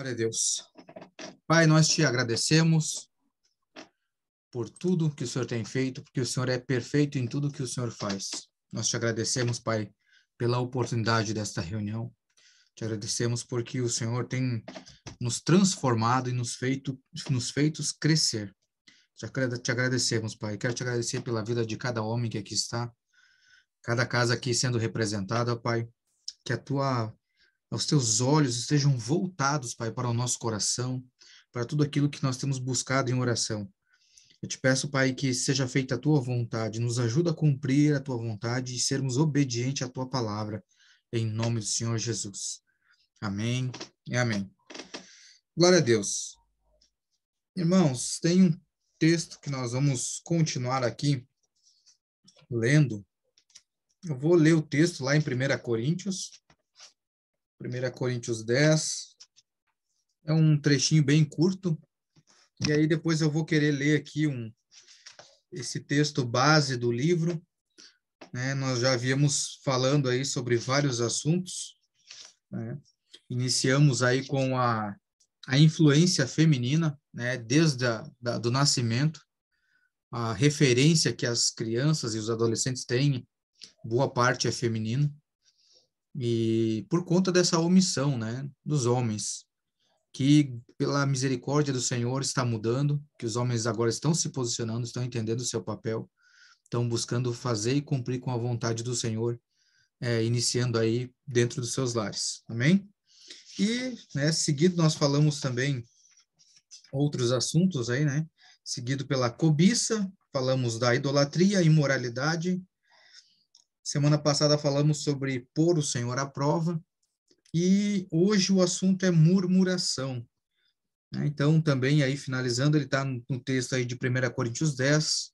Glória a Deus. Pai, nós te agradecemos por tudo que o Senhor tem feito, porque o Senhor é perfeito em tudo que o Senhor faz. Nós te agradecemos, Pai, pela oportunidade desta reunião. Te agradecemos porque o Senhor tem nos transformado e nos feitos crescer. Te agradecemos, Pai. Quero te agradecer pela vida de cada homem que aqui está, cada casa aqui sendo representada, Pai. Que os teus olhos estejam voltados, Pai, para o nosso coração, para tudo aquilo que nós temos buscado em oração. Eu te peço, Pai, que seja feita a tua vontade, nos ajuda a cumprir a tua vontade e sermos obedientes à tua palavra, em nome do Senhor Jesus. Amém e amém. Glória a Deus. Irmãos, tem um texto que nós vamos continuar aqui lendo. Eu vou ler o texto lá em 1 Coríntios. 1 Coríntios 10, é um trechinho bem curto, e aí depois eu vou querer ler aqui esse texto base do livro, né? Nós já havíamos falando aí sobre vários assuntos, né? Iniciamos aí com a influência feminina, né? Desde do nascimento, a referência que as crianças e os adolescentes têm, boa parte é feminina, e por conta dessa omissão, né, dos homens, que pela misericórdia do Senhor está mudando, que os homens agora estão se posicionando, estão entendendo o seu papel, estão buscando fazer e cumprir com a vontade do Senhor, iniciando aí dentro dos seus lares, amém? E, né, seguido nós falamos também outros assuntos aí, né, seguido pela cobiça, falamos da idolatria, imoralidade. Semana passada falamos sobre pôr o Senhor à prova, e hoje o assunto é murmuração. Então, também aí, finalizando, ele está no texto aí de 1 Coríntios 10,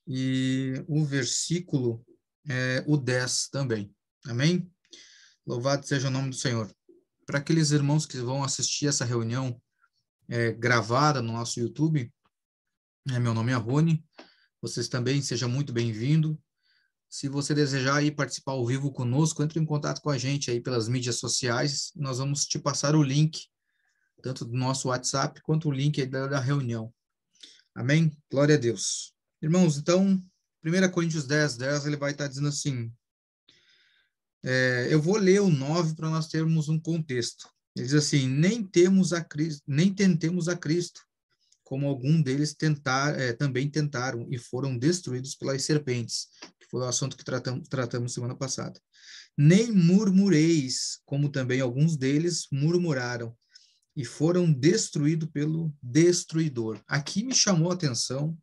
e o versículo é o 10 também. Amém? Louvado seja o nome do Senhor. Para aqueles irmãos que vão assistir essa reunião gravada no nosso YouTube, meu nome é Rony, vocês também sejam muito bem-vindos. Se você desejar aí participar ao vivo conosco, entre em contato com a gente aí pelas mídias sociais, nós vamos te passar o link, tanto do nosso WhatsApp, quanto o link aí da reunião. Amém? Glória a Deus. Irmãos, então, 1 Coríntios 10, ele vai estar dizendo assim, eu vou ler o 9 para nós termos um contexto. Ele diz assim, nem tentemos a Cristo, como algum deles também tentaram e foram destruídos pelas serpentes, que foi o assunto que tratamos semana passada. Nem murmureis, como também alguns deles murmuraram e foram destruídos pelo destruidor. Aqui me chamou a atenção,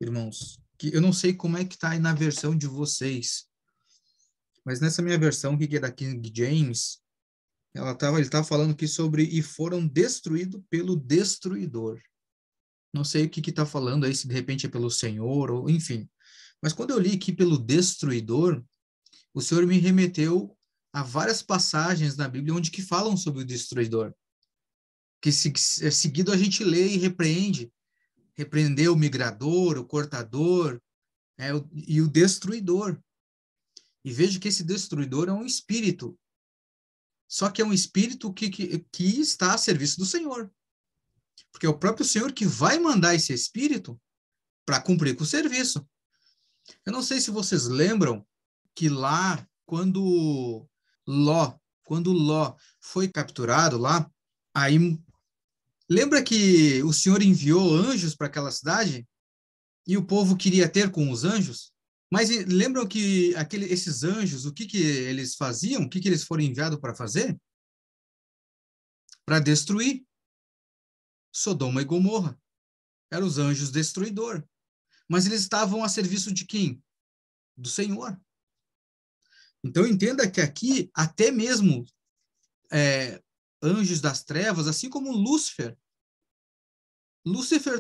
irmãos, que eu não sei como é que está aí na versão de vocês, mas nessa minha versão, que é da King James, ele estava falando aqui sobre e foram destruídos pelo destruidor. Não sei o que está falando aí, se de repente é pelo Senhor, ou enfim. Mas quando eu li aqui pelo destruidor, o Senhor me remeteu a várias passagens na Bíblia onde que falam sobre o destruidor. Que seguido a gente lê e repreende. Repreender o migrador, o cortador, e o destruidor. E veja que esse destruidor é um espírito. Só que é um espírito que está a serviço do Senhor. Porque é o próprio Senhor que vai mandar esse espírito para cumprir com o serviço. Eu não sei se vocês lembram que lá, quando Ló foi capturado lá, aí lembra que o Senhor enviou anjos para aquela cidade e o povo queria ter com os anjos? Mas lembram que esses anjos, o que eles faziam? O que eles foram enviados para fazer? Para destruir Sodoma e Gomorra. Eram os anjos destruidor. Mas eles estavam a serviço de quem? Do Senhor. Então entenda que aqui, até mesmo anjos das trevas, assim como Lúcifer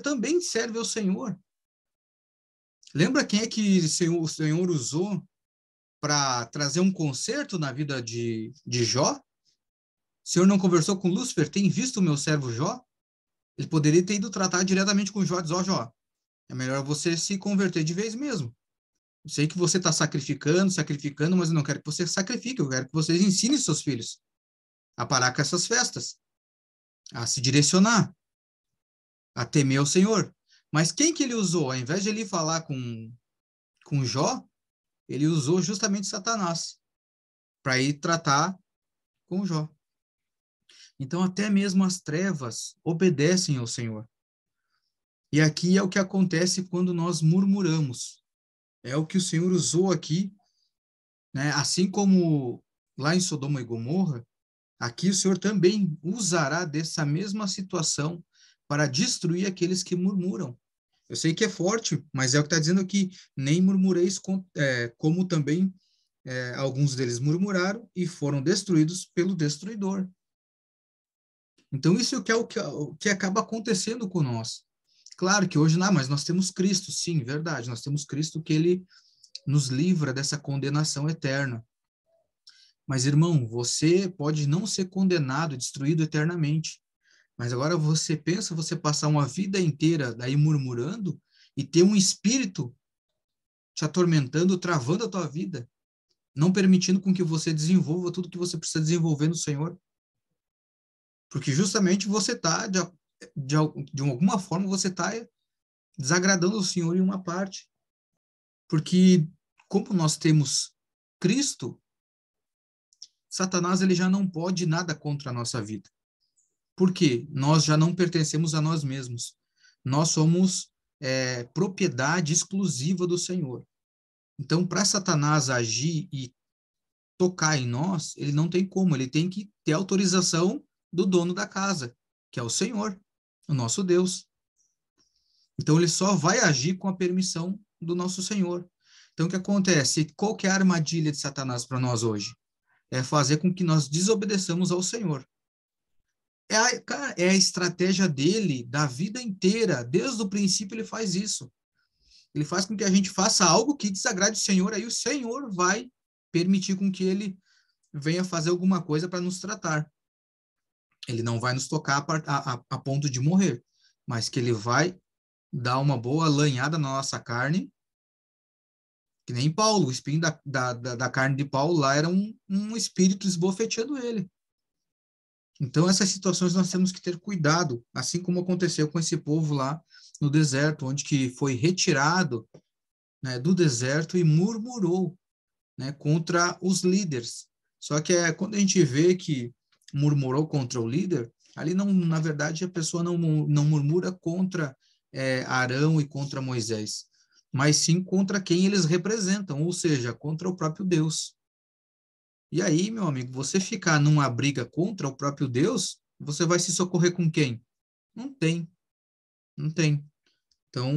também serve ao Senhor. Lembra quem é que o Senhor usou para trazer um conserto na vida de Jó? O Senhor não conversou com Lúcifer? Tem visto o meu servo Jó? Ele poderia ter ido tratar diretamente com Jó, diz, Jó, é melhor você se converter de vez mesmo. Eu sei que você está sacrificando, mas eu não quero que você sacrifique, eu quero que vocês ensinem seus filhos. a parar com essas festas, a se direcionar, a temer o Senhor. Mas quem que ele usou? Ao invés de ele falar com Jó, ele usou justamente Satanás para ir tratar com Jó. Então, até mesmo as trevas obedecem ao Senhor. E aqui é o que acontece quando nós murmuramos. É o que o Senhor usou aqui, né? Assim como lá em Sodoma e Gomorra, aqui o Senhor também usará dessa mesma situação para destruir aqueles que murmuram. Eu sei que é forte, mas é o que está dizendo aqui. Nem murmureis, como também alguns deles murmuraram e foram destruídos pelo destruidor. Então, isso é o que acaba acontecendo com nós. Claro que hoje, não, mas nós temos Cristo, sim, verdade. Nós temos Cristo que ele nos livra dessa condenação eterna. Mas, irmão, você pode não ser condenado, destruído eternamente. Mas agora você pensa você passar uma vida inteira daí murmurando e ter um espírito te atormentando, travando a tua vida, não permitindo com que você desenvolva tudo que você precisa desenvolver no Senhor. Porque justamente você está, de alguma forma, você está desagradando o Senhor em uma parte. Porque como nós temos Cristo, Satanás ele já não pode nada contra a nossa vida. Por quê? Nós já não pertencemos a nós mesmos. Nós somos propriedade exclusiva do Senhor. Então, para Satanás agir e tocar em nós, ele não tem como. Ele tem que ter autorização do dono da casa, que é o Senhor, o nosso Deus. Então, ele só vai agir com a permissão do nosso Senhor. Então, o que acontece? Qual que é a armadilha de Satanás para nós hoje? É fazer com que nós desobedeçamos ao Senhor. É a estratégia dele da vida inteira. Desde o princípio ele faz isso. Ele faz com que a gente faça algo que desagrade o Senhor, aí o Senhor vai permitir com que ele venha fazer alguma coisa para nos tratar. Ele não vai nos tocar a ponto de morrer, mas que ele vai dar uma boa lanhada na nossa carne, que nem Paulo, o espinho da carne de Paulo lá era um espírito esbofeteando ele. Então, essas situações nós temos que ter cuidado, assim como aconteceu com esse povo lá no deserto, onde que foi retirado, né, do deserto e murmurou, né, contra os líderes. Só que quando a gente vê que murmurou contra o líder, ali não, na verdade a pessoa não murmura contra Arão e contra Moisés, mas sim contra quem eles representam, ou seja, contra o próprio Deus. E aí, meu amigo, você ficar numa briga contra o próprio Deus, você vai se socorrer com quem? Não tem, não tem. Então,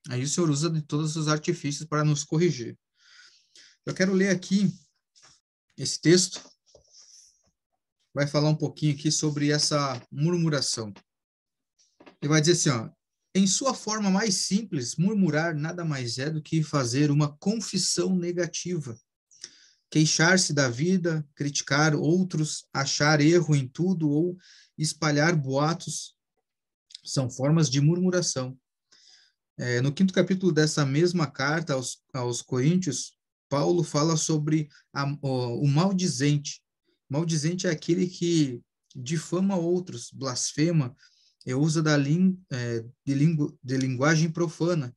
aí o Senhor usa de todos os artifícios para nos corrigir. Eu quero ler aqui esse texto, vai falar um pouquinho aqui sobre essa murmuração. Ele vai dizer assim, ó, em sua forma mais simples, murmurar nada mais é do que fazer uma confissão negativa. Queixar-se da vida, criticar outros, achar erro em tudo ou espalhar boatos são formas de murmuração. No 5º capítulo dessa mesma carta aos Coríntios, Paulo fala sobre o maldizente. Maldizente é aquele que difama outros, blasfema, e usa de linguagem profana.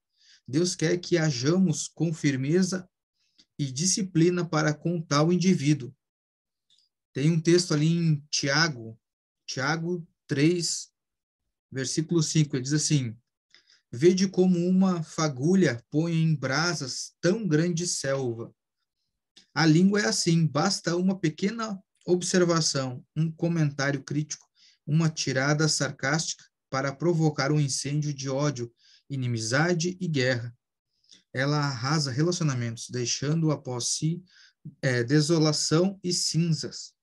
Deus quer que hajamos com firmeza e disciplina para com tal indivíduo. Tem um texto ali em Tiago 3, versículo 5, ele diz assim, vede como uma fagulha põe em brasas tão grande selva. A língua é assim, basta uma pequena observação, um comentário crítico, uma tirada sarcástica para provocar um incêndio de ódio, inimizade e guerra. Ela arrasa relacionamentos, deixando após si desolação e cinzas.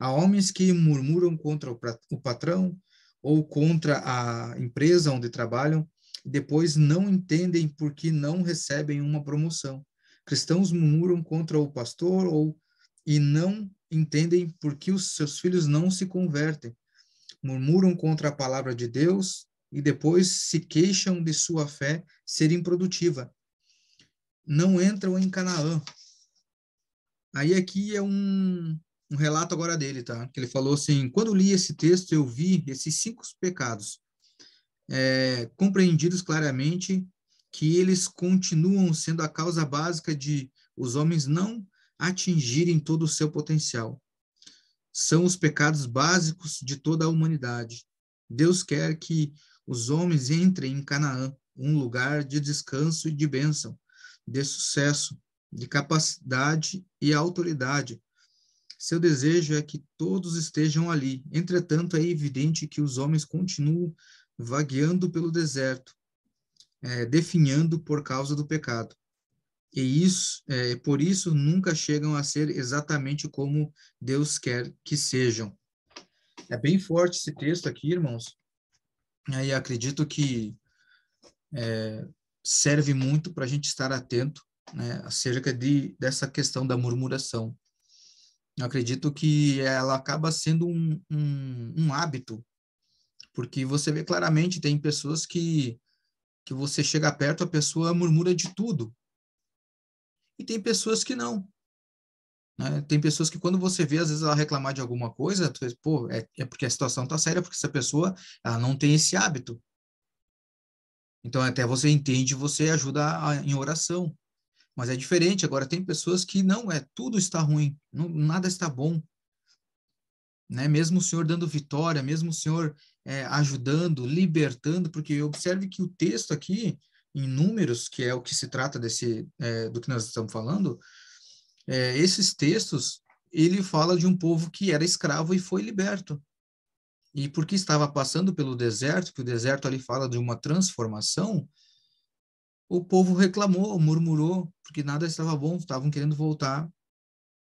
Há homens que murmuram contra o patrão ou contra a empresa onde trabalham, e depois não entendem por que não recebem uma promoção. Cristãos murmuram contra o pastor e não entendem por que os seus filhos não se convertem. Murmuram contra a palavra de Deus e depois se queixam de sua fé ser improdutiva. Não entram em Canaã. Aí aqui é um um relato agora dele, tá? Que ele falou assim: quando li esse texto, eu vi esses 5 pecados compreendidos claramente, que eles continuam sendo a causa básica de os homens não atingirem todo o seu potencial. São os pecados básicos de toda a humanidade. Deus quer que os homens entrem em Canaã, um lugar de descanso e de bênção, de sucesso, de capacidade e autoridade. Seu desejo é que todos estejam ali. Entretanto, é evidente que os homens continuam vagueando pelo deserto, definhando por causa do pecado. E por isso nunca chegam a ser exatamente como Deus quer que sejam. É bem forte esse texto aqui, irmãos. E acredito que serve muito para a gente estar atento, né, acerca dessa questão da murmuração. Eu acredito que ela acaba sendo um hábito, porque você vê claramente, tem pessoas que você chega perto, a pessoa murmura de tudo. E tem pessoas que não. Né? Tem pessoas que quando você vê, às vezes ela reclamar de alguma coisa, tu diz, pô, é porque a situação tá séria, porque essa pessoa ela não tem esse hábito. Então até você entende, você ajuda em oração. Mas é diferente, agora tem pessoas que não, tudo está ruim, não, nada está bom. Né? Mesmo o Senhor dando vitória, mesmo o Senhor ajudando, libertando, porque observe que o texto aqui, em Números, que é o que se trata do que nós estamos falando, esses textos, ele fala de um povo que era escravo e foi liberto. E porque estava passando pelo deserto, que o deserto ali fala de uma transformação, o povo reclamou, murmurou, porque nada estava bom, estavam querendo voltar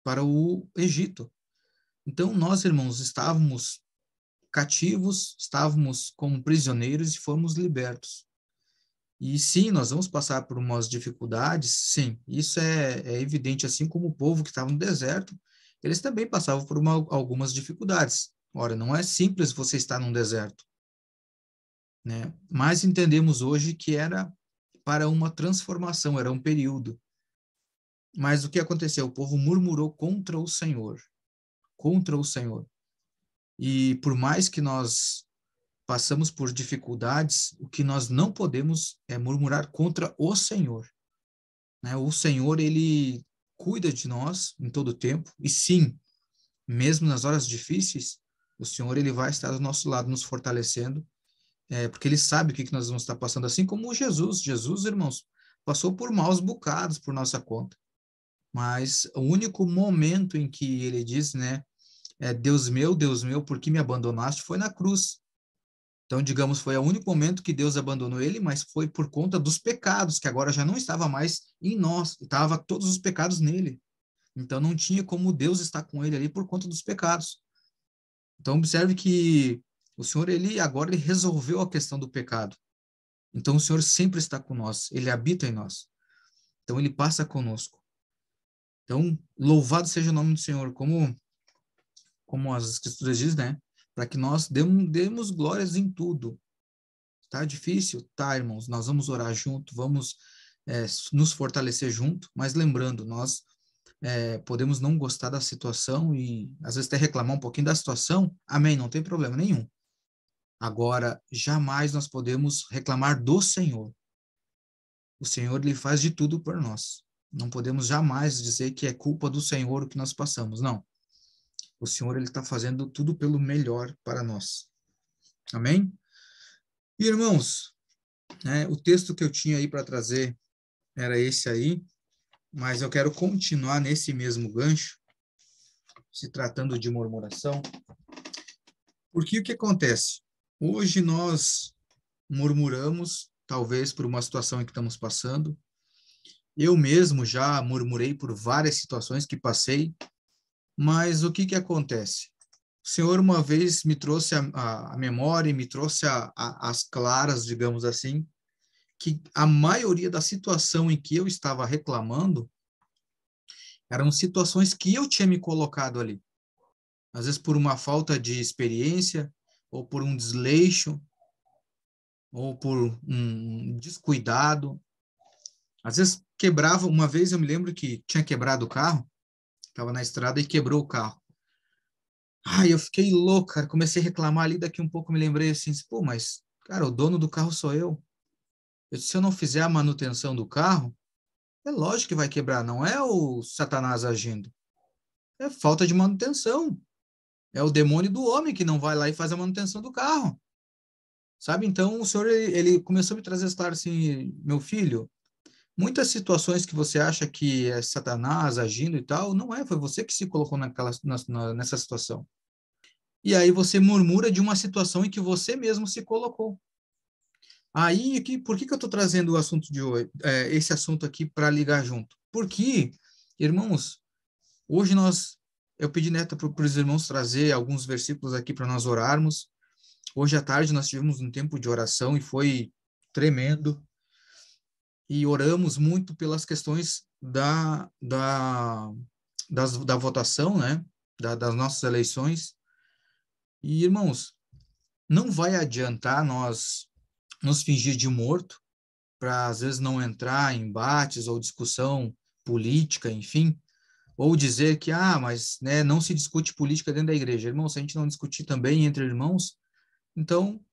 para o Egito. Então, nós, irmãos, estávamos cativos, estávamos como prisioneiros e fomos libertos. E sim, nós vamos passar por umas dificuldades, sim, isso é evidente, assim como o povo que estava no deserto, eles também passavam por algumas dificuldades. Ora, não é simples você estar num deserto, né? Mas entendemos hoje que era para uma transformação, era um período. Mas o que aconteceu? O povo murmurou contra o Senhor, contra o Senhor. E por mais que nós passamos por dificuldades, o que nós não podemos é murmurar contra o Senhor, né? O Senhor, ele cuida de nós em todo o tempo, e sim, mesmo nas horas difíceis, o Senhor, ele vai estar do nosso lado, nos fortalecendo, porque ele sabe o que nós vamos estar passando, assim como Jesus. Jesus, irmãos, passou por maus bocados por nossa conta, mas o único momento em que ele diz, né, Deus meu, por que me abandonaste, foi na cruz. Então, digamos, foi o único momento que Deus abandonou ele, mas foi por conta dos pecados, que agora já não estava mais em nós, estava todos os pecados nele. Então, não tinha como Deus estar com ele ali por conta dos pecados. Então, observe que o Senhor, ele resolveu a questão do pecado. Então, o Senhor sempre está com nós, ele habita em nós. Então, ele passa conosco. Então, louvado seja o nome do Senhor, como as Escrituras dizem, né? Para que nós demos glórias em tudo. Tá difícil? Tá, irmãos, nós vamos orar junto, vamos nos fortalecer junto, mas lembrando, nós podemos não gostar da situação e às vezes até reclamar um pouquinho da situação, amém, não tem problema nenhum. Agora, jamais nós podemos reclamar do Senhor. O Senhor, ele faz de tudo por nós. Não podemos jamais dizer que é culpa do Senhor o que nós passamos, não. O Senhor, ele está fazendo tudo pelo melhor para nós. Amém? E, irmãos, o texto que eu tinha aí para trazer era esse aí, mas eu quero continuar nesse mesmo gancho, se tratando de murmuração, porque o que acontece? Hoje nós murmuramos, talvez por uma situação em que estamos passando. Eu mesmo já murmurei por várias situações que passei, mas o que acontece? O Senhor uma vez me trouxe a memória e me trouxe as claras, digamos assim, que a maioria da situação em que eu estava reclamando eram situações que eu tinha me colocado ali. Às vezes por uma falta de experiência, ou por um desleixo, ou por um descuidado. Às vezes quebrava, uma vez eu me lembro que tinha quebrado o carro, estava na estrada e quebrou o carro. Ai, eu fiquei louco, cara. Comecei a reclamar ali, daqui um pouco me lembrei assim, pô, mas, cara, o dono do carro sou eu. Se eu não fizer a manutenção do carro, é lógico que vai quebrar, não é o Satanás agindo. É falta de manutenção. É o demônio do homem que não vai lá e faz a manutenção do carro. Sabe? Então, o senhor, ele começou a me trazer claro assim, meu filho, muitas situações que você acha que é Satanás agindo e tal, não é, foi você que se colocou nessa situação. E aí você murmura de uma situação em que você mesmo se colocou. Aí, por que que eu estou trazendo o assunto de hoje, esse assunto aqui para ligar junto? Porque, irmãos, hoje eu pedi neta para os irmãos trazer alguns versículos aqui para nós orarmos. Hoje à tarde nós tivemos um tempo de oração e foi tremendo. E oramos muito pelas questões da votação, né? Das nossas eleições. E, irmãos, não vai adiantar nós nos fingir de morto para, às vezes, não entrar em embates ou discussão política, enfim, ou dizer que, mas né, não se discute política dentro da igreja. Irmão, se a gente não discutir também entre irmãos, então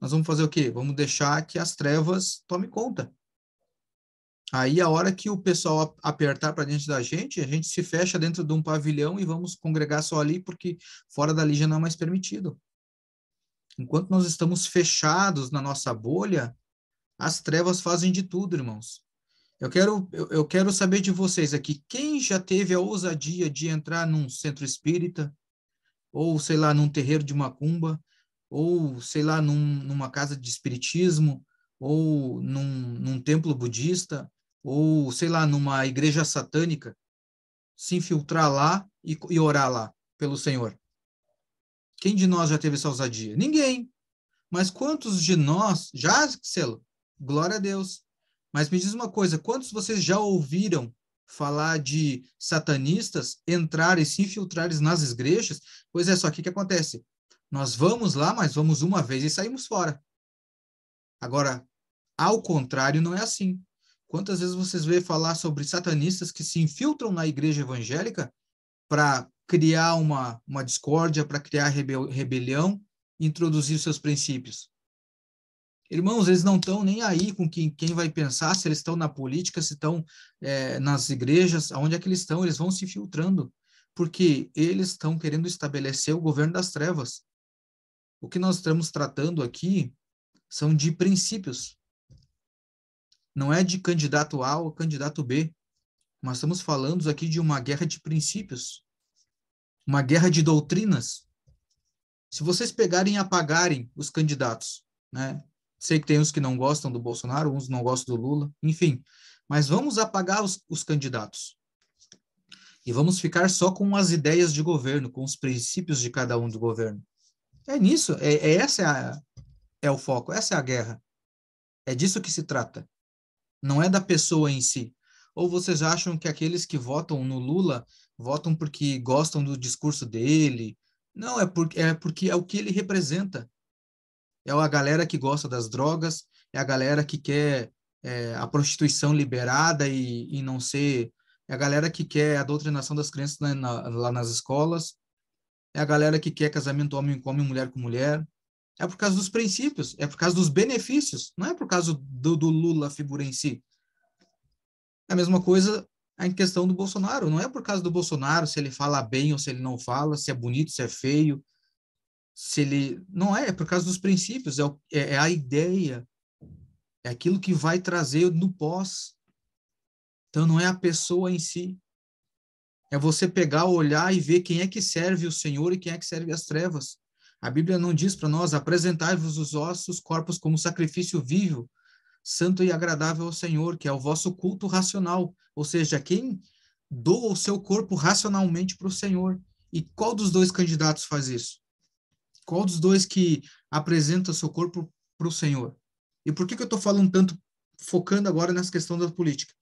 nós vamos fazer o quê? Vamos deixar que as trevas tomem conta. Aí, a hora que o pessoal apertar para dentro da gente, a gente se fecha dentro de um pavilhão e vamos congregar só ali, porque fora dali já não é mais permitido. Enquanto nós estamos fechados na nossa bolha, as trevas fazem de tudo, irmãos. Eu quero saber de vocês aqui, quem já teve a ousadia de entrar num centro espírita, ou, sei lá, num terreiro de macumba, ou, sei lá, numa casa de espiritismo, ou num templo budista, ou, sei lá, numa igreja satânica, se infiltrar lá e orar lá pelo Senhor? Quem de nós já teve essa ousadia? Ninguém. Mas quantos de nós, já, Selo, glória a Deus. Mas me diz uma coisa, quantos vocês já ouviram falar de satanistas entrarem, se infiltrarem nas igrejas? Pois é, só que o que acontece? Nós vamos lá, mas vamos uma vez e saímos fora. Agora, ao contrário, não é assim. Quantas vezes vocês vê falar sobre satanistas que se infiltram na igreja evangélica para criar uma discórdia, para criar rebelião, introduzir seus princípios? Irmãos, eles não estão nem aí com quem vai pensar, se eles estão na política, se estão nas igrejas, aonde é que eles estão, eles vão se filtrando, porque eles estão querendo estabelecer o governo das trevas. O que nós estamos tratando aqui são de princípios, não é de candidato A ou candidato B, nós estamos falando aqui de uma guerra de princípios, uma guerra de doutrinas. Se vocês pegarem e apagarem os candidatos, né? Sei que tem uns que não gostam do Bolsonaro, uns não gostam do Lula, enfim. Mas vamos apagar os candidatos. E vamos ficar só com as ideias de governo, com os princípios de cada um do governo. É nisso, é o foco, essa é a guerra. É disso que se trata. Não é da pessoa em si. Ou vocês acham que aqueles que votam no Lula votam porque gostam do discurso dele? Não, é porque é o que ele representa. É a galera que gosta das drogas, é a galera que quer a prostituição liberada e não ser. É a galera que quer a doutrinação das crianças lá nas escolas, é a galera que quer casamento homem com homem, mulher com mulher. É por causa dos princípios, é por causa dos benefícios, não é por causa do Lula, a figura em si. É a mesma coisa em questão do Bolsonaro, não é por causa do Bolsonaro, se ele fala bem ou se ele não fala, se é bonito, se é feio, se ele não é por causa dos princípios, é a ideia, é aquilo que vai trazer no pós. Então não é a pessoa em si, é você pegar, olhar e ver quem é que serve o Senhor e quem é que serve as trevas. A Bíblia não diz para nós: apresentai-vos os vossos corpos como sacrifício vivo, santo e agradável ao Senhor, que é o vosso culto racional, ou seja, quem doa o seu corpo racionalmente para o Senhor. E qual dos dois candidatos faz isso? Qual dos dois que apresenta seu corpo para o Senhor? E por que eu estou falando tanto, focando agora nessa questão da política?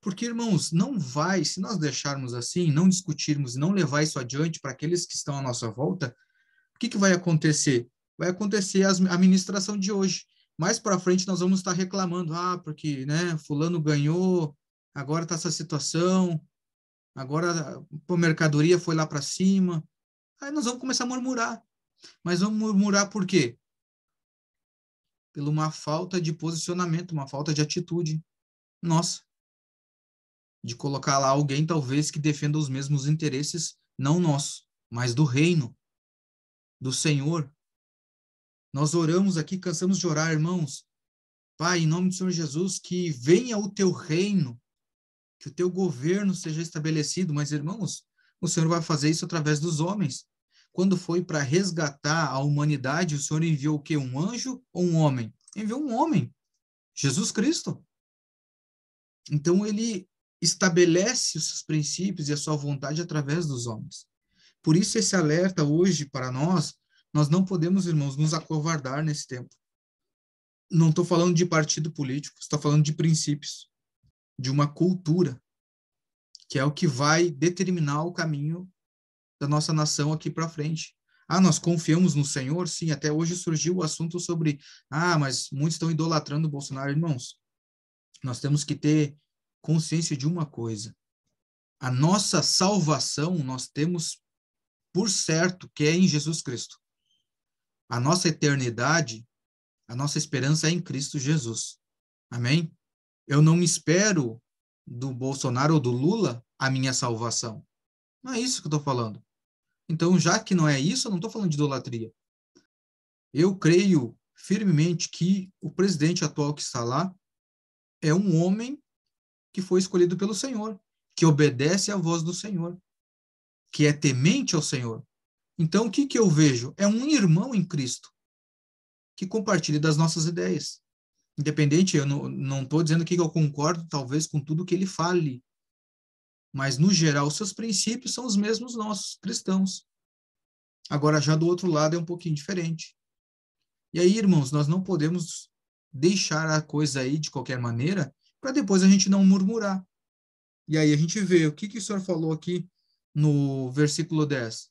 Porque, irmãos, não vai, se nós deixarmos assim, não discutirmos, não levar isso adiante para aqueles que estão à nossa volta, o que vai acontecer? Vai acontecer a ministração de hoje. Mais para frente nós vamos estar reclamando, porque, né, fulano ganhou, agora está essa situação, agora a mercadoria foi lá para cima, Aí nós vamos começar a murmurar. Mas vamos murmurar por quê? Pela uma falta de posicionamento, uma falta de atitude nossa, de colocar lá alguém talvez que defenda os mesmos interesses, não nossos, mas do reino, do Senhor. Nós oramos aqui, cansamos de orar, irmãos. Pai, em nome do Senhor Jesus, que venha o teu reino, que o teu governo seja estabelecido. Mas, irmãos, o Senhor vai fazer isso através dos homens. Quando foi para resgatar a humanidade, o Senhor enviou o quê? Um anjo ou um homem? Enviou um homem, Jesus Cristo. Então, ele estabelece os seus princípios e a sua vontade através dos homens. Por isso, esse alerta hoje para nós não podemos, irmãos, nos acovardar nesse tempo. Não estou falando de partido político, estou falando de princípios, de uma cultura, que é o que vai determinar o caminho da nossa nação aqui para frente. Nós confiamos no Senhor? Sim, até hoje surgiu o assunto sobre, mas muitos estão idolatrando o Bolsonaro. Irmãos, nós temos que ter consciência de uma coisa. A nossa salvação nós temos por certo que é em Jesus Cristo. A nossa eternidade, a nossa esperança é em Cristo Jesus. Amém? Eu não espero do Bolsonaro ou do Lula a minha salvação. Não é isso que eu estou falando. Então, já que não é isso, eu não estou falando de idolatria. Eu creio firmemente que o presidente atual que está lá é um homem que foi escolhido pelo Senhor, que obedece à voz do Senhor, que é temente ao Senhor. Então, o que eu vejo? É um irmão em Cristo que compartilha das nossas ideias. Independente, eu não estou dizendo que eu concordo, talvez, com tudo que ele fale, mas, no geral, seus princípios são os mesmos nossos, cristãos. Agora, já do outro lado, é um pouquinho diferente. E aí, irmãos, nós não podemos deixar a coisa aí de qualquer maneira para depois a gente não murmurar. E aí a gente vê o que o Senhor falou aqui no versículo 10.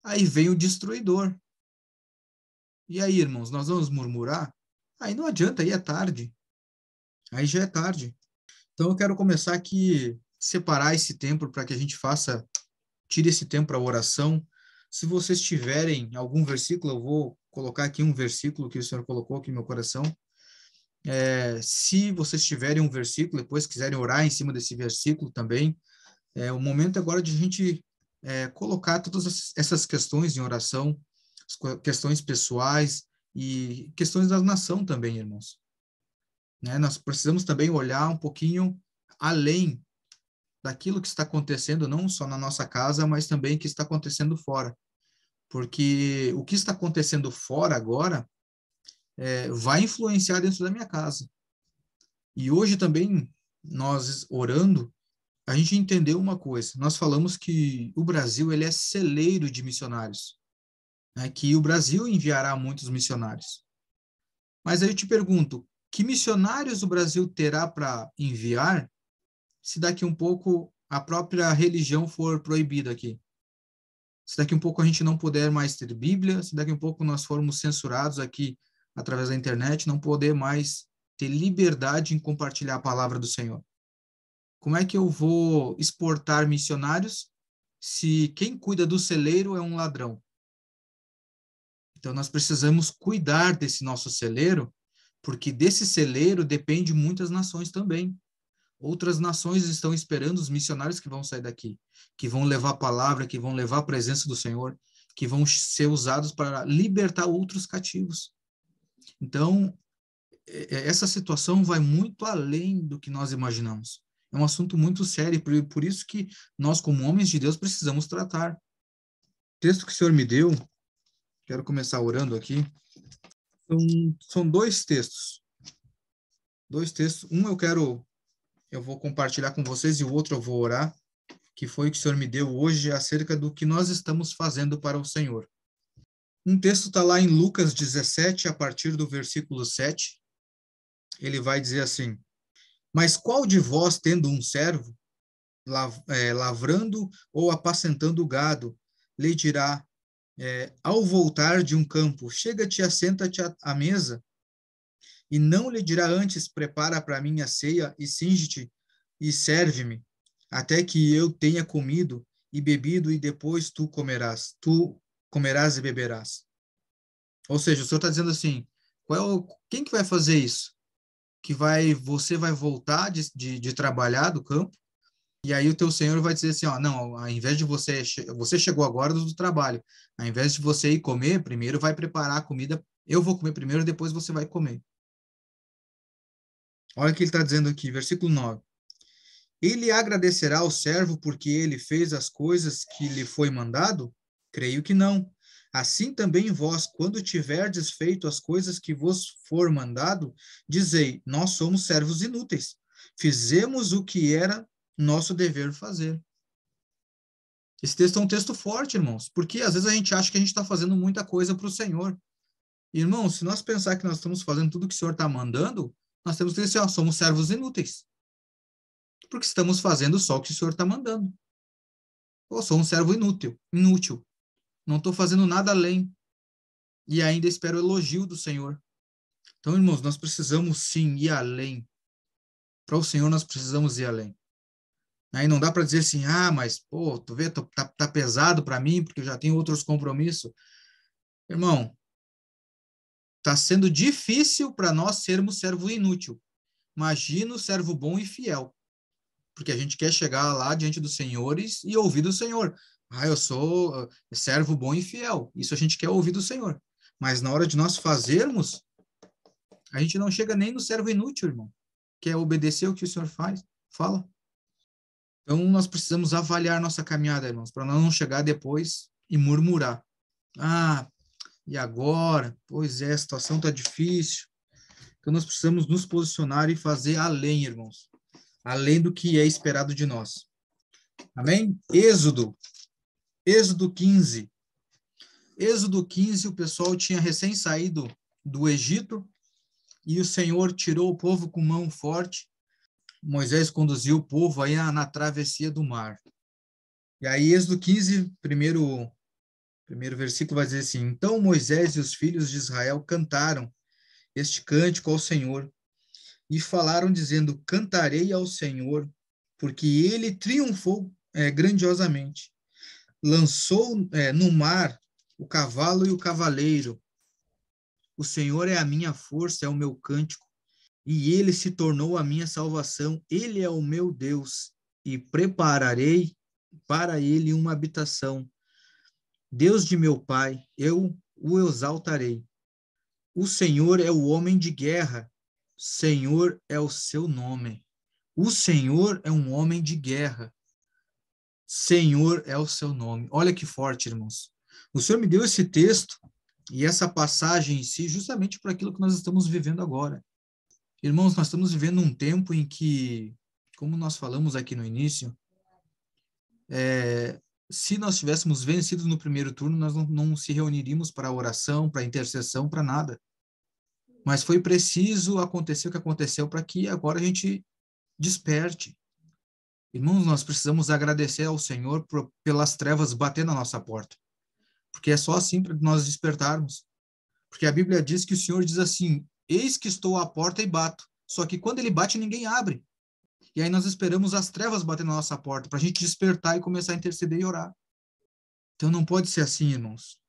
Aí vem o destruidor. E aí, irmãos, nós vamos murmurar? Aí não adianta, aí é tarde. Aí já é tarde. Então eu quero começar aqui, separar esse tempo para que a gente tire esse tempo para oração. Se vocês tiverem algum versículo, eu vou colocar aqui um versículo que o Senhor colocou aqui no meu coração. Se vocês tiverem um versículo, depois quiserem orar em cima desse versículo também, o momento agora de a gente colocar todas essas questões em oração, questões pessoais e questões da nação também, irmãos. Né? Nós precisamos também olhar um pouquinho além daquilo que está acontecendo, não só na nossa casa, mas também o que está acontecendo fora. Porque o que está acontecendo fora agora vai influenciar dentro da minha casa. E hoje também, nós orando, a gente entendeu uma coisa. Nós falamos que o Brasil ele é celeiro de missionários, né? Que o Brasil enviará muitos missionários. Mas aí eu te pergunto, que missionários o Brasil terá para enviar se daqui um pouco a própria religião for proibida aqui? Se daqui um pouco a gente não puder mais ter Bíblia, se daqui um pouco nós formos censurados aqui através da internet, não poder mais ter liberdade em compartilhar a palavra do Senhor. Como é que eu vou exportar missionários se quem cuida do celeiro é um ladrão? Então nós precisamos cuidar desse nosso celeiro, porque desse celeiro depende muitas nações também. Outras nações estão esperando os missionários que vão sair daqui, que vão levar a palavra, que vão levar a presença do Senhor, que vão ser usados para libertar outros cativos. Então, essa situação vai muito além do que nós imaginamos. É um assunto muito sério, por isso que nós, como homens de Deus, precisamos tratar. O texto que o Senhor me deu, quero começar orando aqui, são dois textos. Dois textos. Um eu vou compartilhar com vocês e o outro eu vou orar, que foi o que o Senhor me deu hoje acerca do que nós estamos fazendo para o Senhor. Um texto está lá em Lucas 17, a partir do versículo 7. Ele vai dizer assim: mas qual de vós, tendo um servo, lavrando ou apacentando o gado, lhe dirá, ao voltar de um campo, chega-te e assenta-te à mesa, e não lhe dirá antes, prepara para mim a ceia e cinge-te e serve-me, até que eu tenha comido e bebido, e depois tu comerás e beberás. Ou seja, o Senhor está dizendo assim, quem que vai fazer isso? Você vai voltar de trabalhar do campo, e aí o teu Senhor vai dizer assim, ó, não, ao invés de você chegou agora do trabalho, ao invés de você ir comer, primeiro vai preparar a comida, eu vou comer primeiro, depois você vai comer. Olha o que ele está dizendo aqui, versículo 9. Ele agradecerá ao servo porque ele fez as coisas que lhe foi mandado? Creio que não. Assim também vós, quando tiverdes feito as coisas que vos for mandado, dizei, nós somos servos inúteis. Fizemos o que era nosso dever fazer. Esse texto é um texto forte, irmãos, porque às vezes a gente acha que a gente está fazendo muita coisa para o Senhor. Irmãos, se nós pensar que nós estamos fazendo tudo que o Senhor está mandando, nós temos que dizer assim, ó, somos servos inúteis. Porque estamos fazendo só o que o Senhor está mandando. Eu sou um servo inútil. Não estou fazendo nada além. E ainda espero o elogio do Senhor. Então, irmãos, nós precisamos sim ir além. Para o Senhor, nós precisamos ir além. Aí não dá para dizer assim, mas, pô, tu vê, tá pesado para mim, porque eu já tenho outros compromissos. Irmão, tá sendo difícil para nós sermos servo inútil. Imagina o servo bom e fiel. Porque a gente quer chegar lá diante dos senhores e ouvir do Senhor. Eu sou servo bom e fiel. Isso a gente quer ouvir do Senhor. Mas na hora de nós fazermos, a gente não chega nem no servo inútil, irmão. Que é obedecer o que o Senhor fala. Então, nós precisamos avaliar nossa caminhada, irmãos, para não chegar depois e murmurar. E agora? Pois é, a situação está difícil. Então, nós precisamos nos posicionar e fazer além, irmãos. Além do que é esperado de nós. Amém? Êxodo 15. Êxodo 15, o pessoal tinha recém saído do Egito e o Senhor tirou o povo com mão forte. Moisés conduziu o povo aí na travessia do mar. E aí, Êxodo 15, primeiro versículo vai dizer assim, então Moisés e os filhos de Israel cantaram este cântico ao Senhor e falaram dizendo, cantarei ao Senhor, porque ele triunfou grandiosamente. Lançou no mar o cavalo e o cavaleiro. O Senhor é a minha força, é o meu cântico, e ele se tornou a minha salvação. Ele é o meu Deus, e prepararei para ele uma habitação. Deus de meu pai, eu o exaltarei. O Senhor é o homem de guerra, Senhor é o seu nome. O Senhor é um homem de guerra, Senhor é o seu nome. Olha que forte, irmãos. O Senhor me deu esse texto e essa passagem em si justamente por aquilo que nós estamos vivendo agora. Irmãos, nós estamos vivendo um tempo em que, como nós falamos aqui no início, se nós tivéssemos vencido no primeiro turno, nós não se reuniríamos para oração, para intercessão, para nada. Mas foi preciso acontecer o que aconteceu para que agora a gente desperte. Irmãos, nós precisamos agradecer ao Senhor pelas trevas bater na nossa porta. Porque é só assim para nós despertarmos. Porque a Bíblia diz que o Senhor diz assim, eis que estou à porta e bato. Só que quando ele bate, ninguém abre. E aí nós esperamos as trevas bater na nossa porta para a gente despertar e começar a interceder e orar. Então não pode ser assim, irmãos.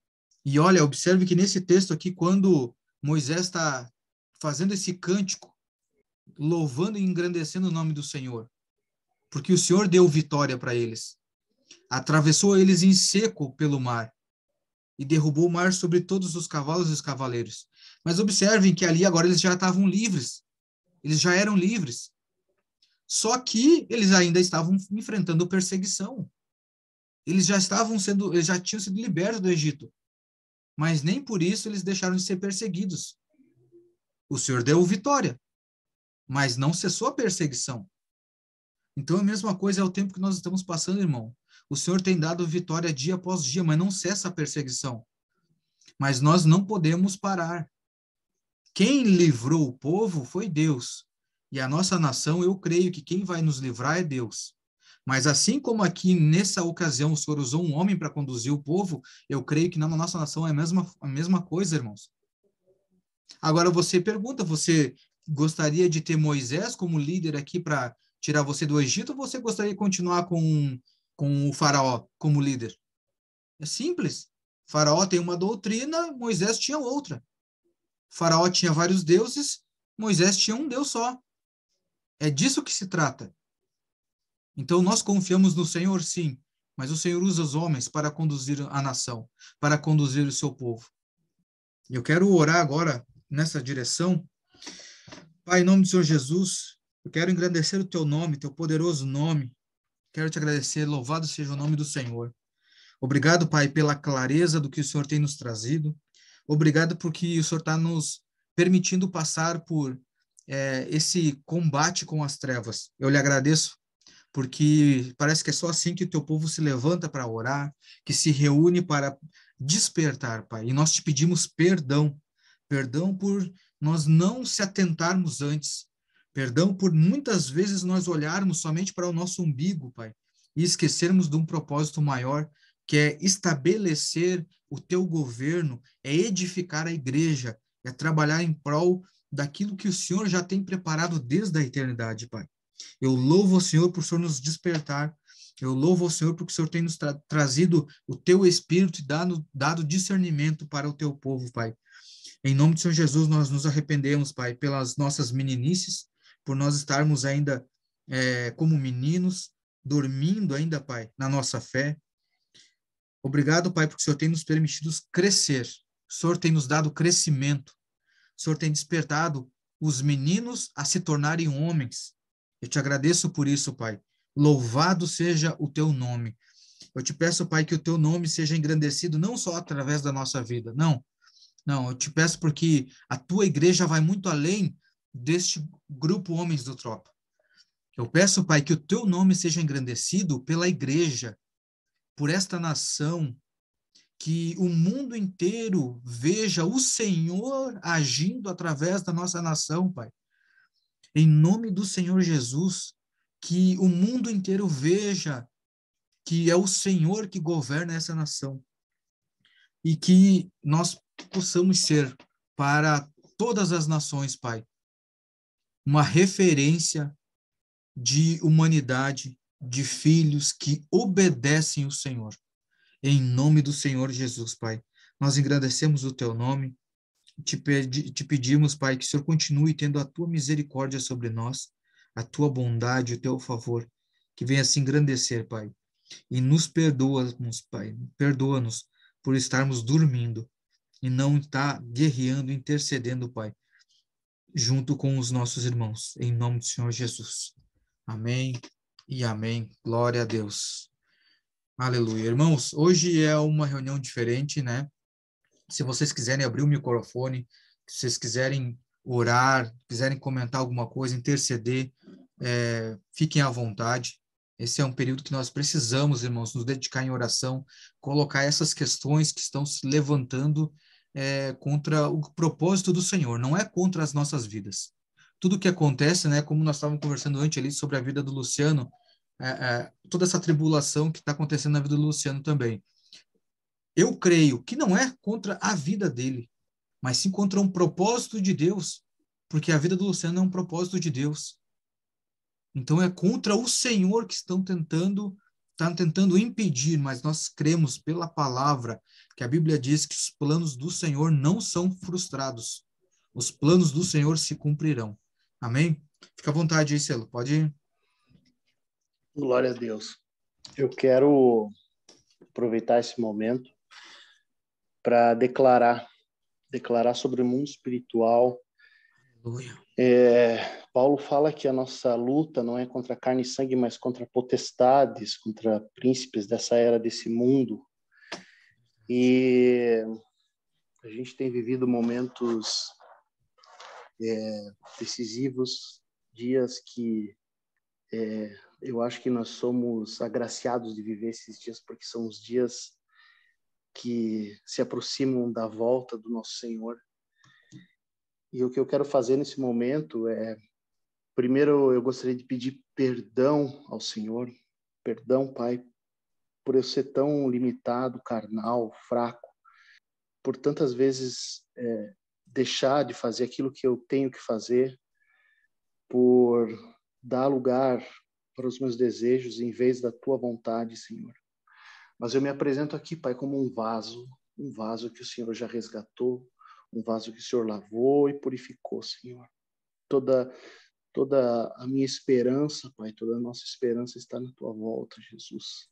E olha, observe que nesse texto aqui, quando Moisés está fazendo esse cântico, louvando e engrandecendo o nome do Senhor, porque o Senhor deu vitória para eles. Atravessou eles em seco pelo mar e derrubou o mar sobre todos os cavalos e os cavaleiros. Mas observem que ali agora eles já estavam livres. Eles já eram livres. Só que eles ainda estavam enfrentando perseguição. Eles já tinham sido libertos do Egito. Mas nem por isso eles deixaram de ser perseguidos. O Senhor deu vitória, mas não cessou a perseguição. Então a mesma coisa é o tempo que nós estamos passando, irmão. O Senhor tem dado vitória dia após dia, mas não cessa a perseguição. Mas nós não podemos parar. Quem livrou o povo foi Deus. E a nossa nação, eu creio que quem vai nos livrar é Deus. Mas assim como aqui nessa ocasião o Senhor usou um homem para conduzir o povo, eu creio que na nossa nação é a mesma coisa, irmãos. Agora você pergunta, você gostaria de ter Moisés como líder aqui para tirar você do Egito ou você gostaria de continuar com com o faraó como líder? É simples. Faraó tem uma doutrina, Moisés tinha outra. Faraó tinha vários deuses, Moisés tinha um Deus só. É disso que se trata. Então, nós confiamos no Senhor, sim, mas o Senhor usa os homens para conduzir a nação, para conduzir o seu povo. E eu quero orar agora nessa direção. Pai, em nome do Senhor Jesus, eu quero engrandecer o teu nome, teu poderoso nome. Quero te agradecer, louvado seja o nome do Senhor. Obrigado, Pai, pela clareza do que o Senhor tem nos trazido. Obrigado porque o Senhor está nos permitindo passar por esse combate com as trevas. Eu lhe agradeço porque parece que é só assim que o teu povo se levanta para orar, que se reúne para despertar, Pai. E nós te pedimos perdão, perdão por nós não se atentarmos antes, perdão por muitas vezes nós olharmos somente para o nosso umbigo, Pai, e esquecermos de um propósito maior, que é estabelecer o teu governo, é edificar a igreja, é trabalhar em prol daquilo que o Senhor já tem preparado desde a eternidade, Pai. Eu louvo o Senhor por o Senhor nos despertar. Eu louvo o Senhor porque o Senhor tem nos trazido o teu espírito e dado discernimento para o teu povo, Pai. Em nome do Senhor Jesus, nós nos arrependemos, Pai, pelas nossas meninices, por nós estarmos ainda como meninos, dormindo ainda, Pai, na nossa fé. Obrigado, Pai, porque o Senhor tem nos permitido crescer. O Senhor tem nos dado crescimento. O Senhor tem despertado os meninos a se tornarem homens. Eu te agradeço por isso, Pai. Louvado seja o teu nome. Eu te peço, Pai, que o teu nome seja engrandecido não só através da nossa vida. Não, não. Eu te peço porque a tua igreja vai muito além deste grupo Homens do Tropa. Eu peço, Pai, que o teu nome seja engrandecido pela igreja, por esta nação, que o mundo inteiro veja o Senhor agindo através da nossa nação, Pai. Em nome do Senhor Jesus, que o mundo inteiro veja que é o Senhor que governa essa nação e que nós possamos ser para todas as nações, Pai, uma referência de humanidade, de filhos que obedecem o Senhor. Em nome do Senhor Jesus, Pai, nós engrandecemos o teu nome, te pedimos, Pai, que o Senhor continue tendo a tua misericórdia sobre nós, a tua bondade, o teu favor, que venha se engrandecer, Pai. E nos perdoa-nos, Pai, perdoa-nos por estarmos dormindo e não estar guerreando, intercedendo, Pai, junto com os nossos irmãos, em nome do Senhor Jesus. Amém e amém. Glória a Deus. Aleluia. Irmãos, hoje é uma reunião diferente, né? Se vocês quiserem abrir o microfone, se vocês quiserem orar, quiserem comentar alguma coisa, interceder, fiquem à vontade. Esse é um período que nós precisamos, irmãos, nos dedicar em oração, colocar essas questões que estão se levantando contra o propósito do Senhor, não é contra as nossas vidas. Tudo que acontece, né, como nós estávamos conversando antes ali sobre a vida do Luciano, toda essa tribulação que está acontecendo na vida do Luciano também. Eu creio que não é contra a vida dele, mas sim contra um propósito de Deus, porque a vida do Luciano é um propósito de Deus. Então é contra o Senhor que estão tentando impedir, mas nós cremos pela palavra que a Bíblia diz que os planos do Senhor não são frustrados. Os planos do Senhor se cumprirão. Amém? Fica à vontade aí, Celo. Pode ir. Glória a Deus. Eu quero aproveitar esse momento para declarar sobre o mundo espiritual. Aleluia. Paulo fala que a nossa luta não é contra carne e sangue, mas contra potestades, contra príncipes dessa era, desse mundo. E a gente tem vivido momentos decisivos, dias que eu acho que nós somos agraciados de viver esses dias, porque são os dias que se aproximam da volta do nosso Senhor. E o que eu quero fazer nesse momento primeiro, eu gostaria de pedir perdão ao Senhor, perdão, Pai, por eu ser tão limitado, carnal, fraco, por tantas vezes deixar de fazer aquilo que eu tenho que fazer, por dar lugar para os meus desejos em vez da tua vontade, Senhor. Mas eu me apresento aqui, Pai, como um vaso que o Senhor já resgatou, um vaso que o Senhor lavou e purificou, Senhor. Toda a minha esperança, Pai, toda a nossa esperança está na tua volta, Jesus.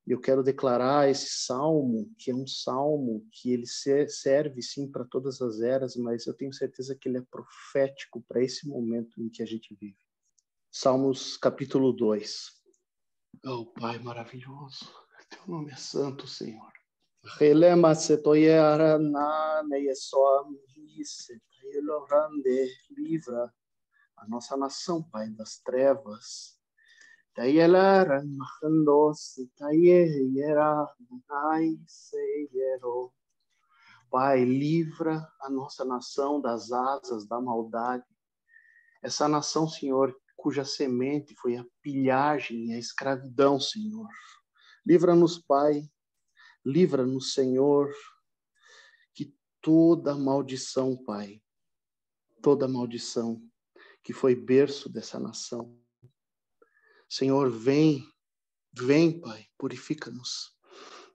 E eu quero declarar esse salmo, que é um salmo que ele serve, sim, para todas as eras, mas eu tenho certeza que ele é profético para esse momento em que a gente vive. Salmos capítulo 2. Oh, Pai maravilhoso, teu nome é santo, Senhor. Livra a nossa nação, Pai, das trevas. Pai, livra a nossa nação das asas da maldade. Essa nação, Senhor, cuja semente foi a pilhagem e a escravidão, Senhor. Livra-nos, Pai. Livra-nos, Senhor, que toda maldição, Pai, toda maldição que foi berço dessa nação. Senhor, vem, Pai, purifica-nos.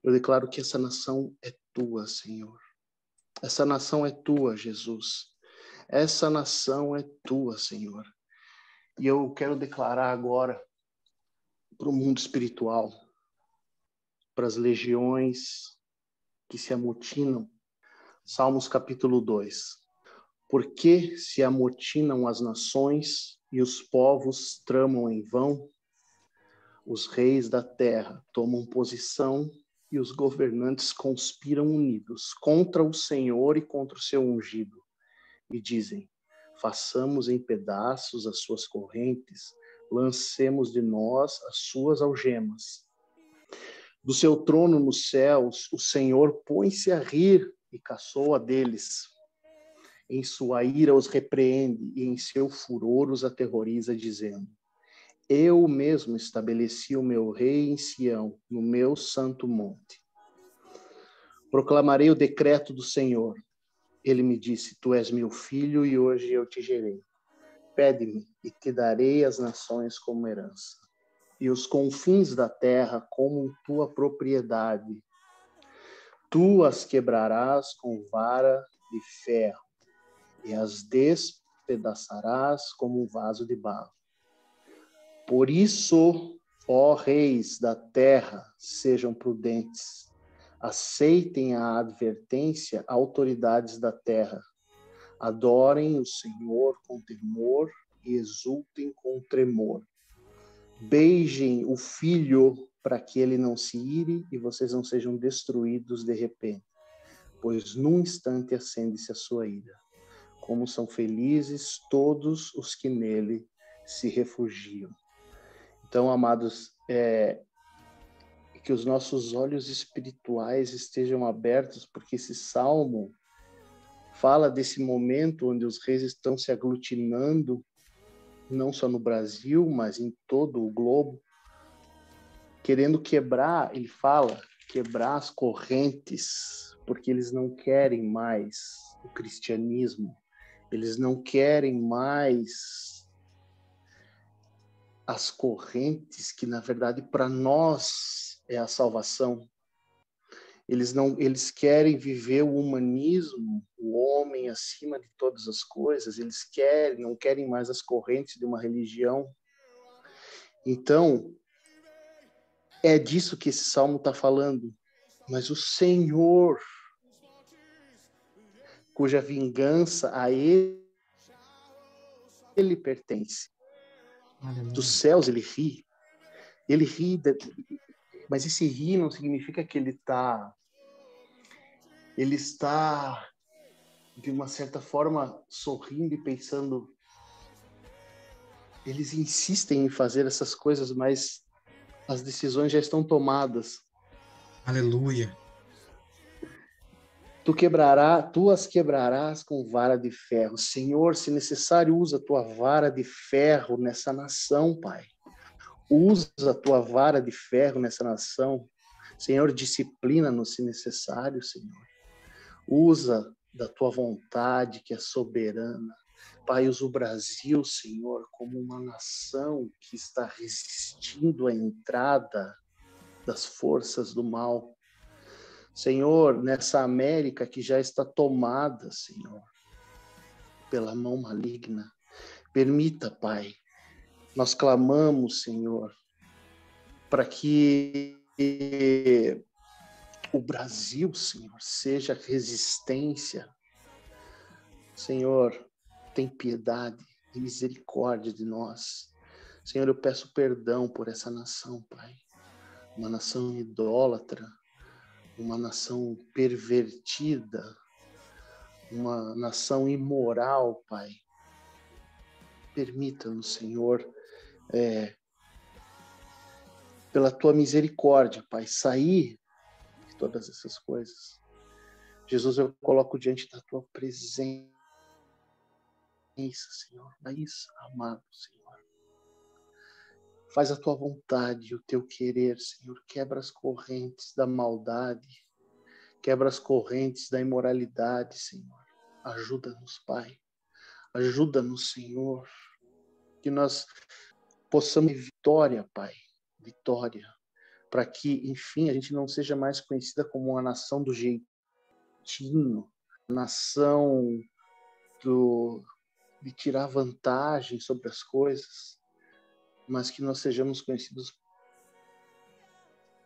Eu declaro que essa nação é tua, Senhor. Essa nação é tua, Jesus. Essa nação é tua, Senhor. E eu quero declarar agora para o mundo espiritual, para as legiões que se amotinam. Salmos capítulo 2. Por que se amotinam as nações e os povos tramam em vão? Os reis da terra tomam posição e os governantes conspiram unidos contra o Senhor e contra o seu ungido. E dizem: façamos em pedaços as suas correntes, lancemos de nós as suas algemas. Do seu trono nos céus, o Senhor põe-se a rir e caçoa deles. Em sua ira os repreende e em seu furor os aterroriza, dizendo: eu mesmo estabeleci o meu rei em Sião, no meu santo monte. Proclamarei o decreto do Senhor. Ele me disse: tu és meu filho e hoje eu te gerei. Pede-me e te darei as nações como herança, e os confins da terra como tua propriedade. Tu as quebrarás com vara de ferro, e as despedaçarás como um vaso de barro. Por isso, ó reis da terra, sejam prudentes. Aceitem a advertência, autoridades da terra. Adorem o Senhor com temor e exultem com tremor. Beijem o Filho para que ele não se ire e vocês não sejam destruídos de repente, pois num instante acende-se a sua ira. Como são felizes todos os que nele se refugiam. Então, amados, que os nossos olhos espirituais estejam abertos, porque esse salmo fala desse momento onde os reis estão se aglutinando, não só no Brasil, mas em todo o globo, querendo quebrar, ele fala, quebrar as correntes, porque eles não querem mais o cristianismo, eles não querem mais as correntes que, na verdade, para nós é a salvação. Eles querem viver o humanismo, o homem acima de todas as coisas. Eles não querem mais as correntes de uma religião. Então, é disso que esse salmo está falando. Mas o Senhor, cuja vingança a ele pertence. Aleluia. Dos céus ele ri. Ele ri, mas esse rir não significa que ele está, de uma certa forma, sorrindo e pensando. Eles insistem em fazer essas coisas, mas as decisões já estão tomadas. Aleluia. Tu as quebrarás com vara de ferro. Senhor, se necessário, usa a tua vara de ferro nessa nação, Pai. Usa a tua vara de ferro nessa nação. Senhor, disciplina-nos se necessário, Senhor. Usa da tua vontade, que é soberana. Pai, usa o Brasil, Senhor, como uma nação que está resistindo à entrada das forças do mal. Senhor, nessa América que já está tomada, Senhor, pela mão maligna, permita, Pai, nós clamamos, Senhor, para que o Brasil, Senhor, seja resistência. Senhor, tem piedade e misericórdia de nós. Senhor, eu peço perdão por essa nação, Pai. Uma nação idólatra, uma nação pervertida, uma nação imoral, Pai. Permita-nos, Senhor, pela Tua misericórdia, Pai, sair de todas essas coisas. Jesus, eu coloco diante da Tua presença, Senhor. É isso, amado Senhor. Faz a Tua vontade, o Teu querer, Senhor. Quebra as correntes da maldade, quebra as correntes da imoralidade, Senhor. Ajuda-nos, Pai. Ajuda-nos, Senhor. Que nós possamos ter vitória, Pai. Vitória. Para que, enfim, a gente não seja mais conhecida como uma nação do jeitinho, nação de tirar vantagem sobre as coisas, mas que nós sejamos conhecidos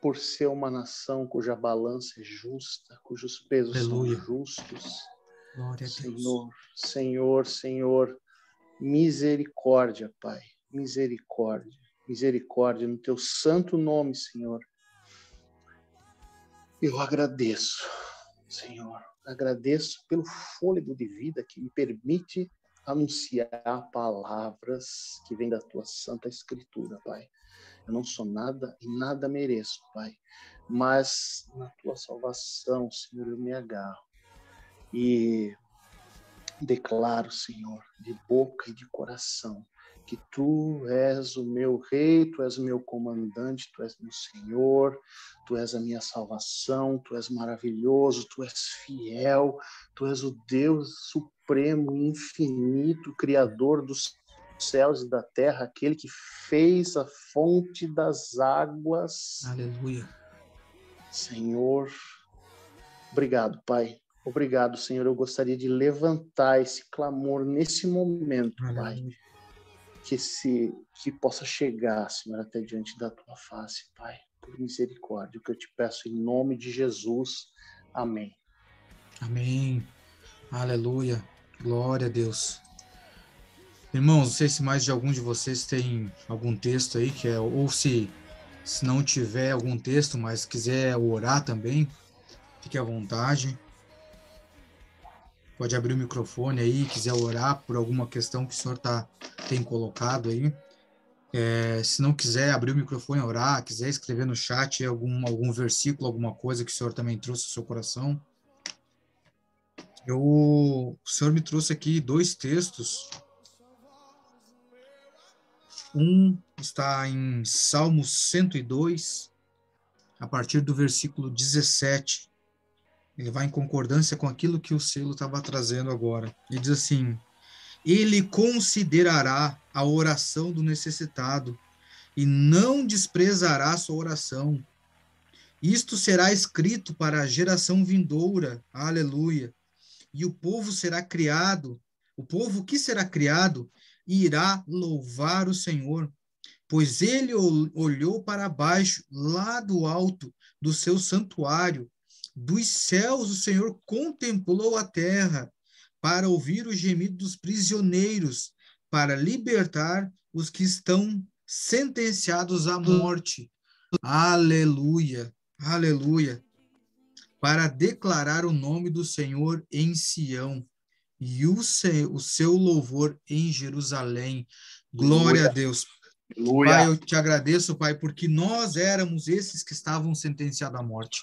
por ser uma nação cuja balança é justa, cujos pesos Aleluia. são justos. Glória a Deus. Senhor, Senhor, Senhor, misericórdia, Pai, misericórdia, misericórdia no Teu santo nome, Senhor. Eu agradeço, Senhor, agradeço pelo fôlego de vida que me permite anunciar palavras que vêm da Tua Santa Escritura, Pai. Eu não sou nada e nada mereço, Pai, mas na Tua salvação, Senhor, eu me agarro e declaro, Senhor, de boca e de coração, que Tu és o meu rei, Tu és o meu comandante, Tu és meu Senhor, Tu és a minha salvação, Tu és maravilhoso, Tu és fiel, Tu és o Deus supremo e infinito, Criador dos céus e da terra, aquele que fez a fonte das águas. Aleluia. Senhor, obrigado, Pai. Obrigado, Senhor. Eu gostaria de levantar esse clamor nesse momento, Pai. Que possa chegar, Senhor, até diante da Tua face, Pai. Por misericórdia, o que eu te peço em nome de Jesus. Amém. Amém. Aleluia. Glória a Deus. Irmãos, não sei se mais de algum de vocês tem algum texto aí, ou se não tiver algum texto, mas quiser orar também, fique à vontade. Pode abrir o microfone aí, quiser orar por alguma questão que o senhor tem colocado aí. Se não quiser abrir o microfone e orar, quiser escrever no chat algum versículo, alguma coisa que o senhor também trouxe ao seu coração. O senhor me trouxe aqui 2 textos. Um está em Salmo 102, a partir do versículo 17. Ele vai em concordância com aquilo que o Selo estava trazendo agora. Ele diz assim: Ele considerará a oração do necessitado e não desprezará sua oração. Isto será escrito para a geração vindoura. Aleluia. E o povo que será criado, irá louvar o Senhor, pois ele olhou para baixo, lá do alto do seu santuário. Dos céus o Senhor contemplou a terra, para ouvir o gemido dos prisioneiros, para libertar os que estão sentenciados à morte. Aleluia, aleluia. Para declarar o nome do Senhor em Sião e o seu louvor em Jerusalém. Glória a Deus. Aleluia. Pai, eu te agradeço, Pai, porque nós éramos esses que estavam sentenciados à morte.